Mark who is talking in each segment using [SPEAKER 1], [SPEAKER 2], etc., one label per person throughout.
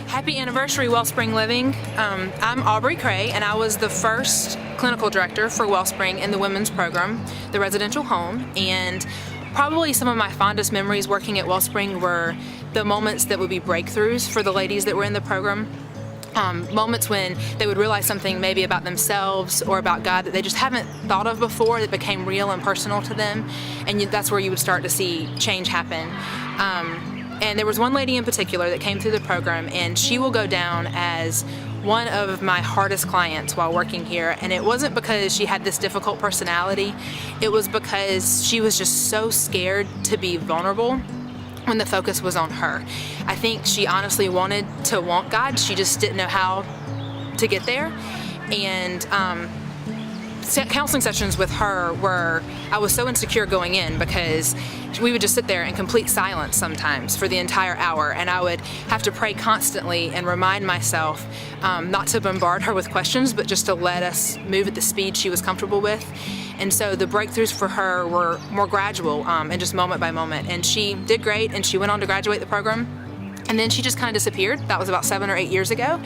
[SPEAKER 1] Happy anniversary, Wellspring Living. I'm Aubrie Crais, and I was the first clinical director for Wellspring in the women's program, the residential home. And probably some of my fondest memories working at Wellspring were the moments that would be breakthroughs for the ladies that were in the program. Moments when they would realize something maybe about themselves or about God that they just haven't thought of before, that became real and personal to them, and that's where you would start to see change happen. And there was one lady in particular that came through the program, and she will go down as one of my hardest clients while working here. And it wasn't because she had this difficult personality, it was because she was just so scared to be vulnerable when the focus was on her. I think she honestly wanted to want God, she just didn't know how to get there. And counseling sessions with her were, I was so insecure going in because we would just sit there in complete silence sometimes for the entire hour, and I would have to pray constantly and remind myself not to bombard her with questions, but just to let us move at the speed she was comfortable with. And so the breakthroughs for her were more gradual and just moment by moment, and she did great, and she went on to graduate the program. And then she just kind of disappeared. That was about 7 or 8 years ago.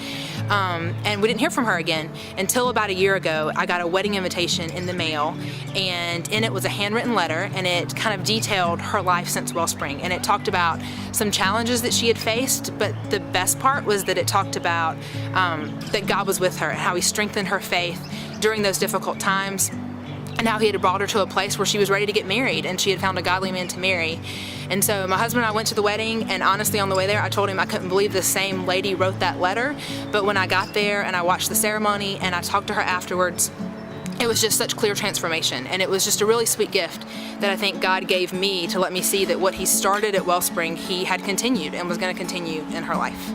[SPEAKER 1] And we didn't hear from her again until about a year ago. I got a wedding invitation in the mail, and in it was a handwritten letter, and it kind of detailed her life since Wellspring. And it talked about some challenges that she had faced, but the best part was that it talked about that God was with her and how He strengthened her faith during those difficult times, and how He had brought her to a place where she was ready to get married, and she had found a godly man to marry. And so my husband and I went to the wedding, and honestly on the way there I told him I couldn't believe the same lady wrote that letter. But when I got there and I watched the ceremony and I talked to her afterwards, it was just such clear transformation, and it was just a really sweet gift that I think God gave me to let me see that what He started at Wellspring, He had continued and was going to continue in her life.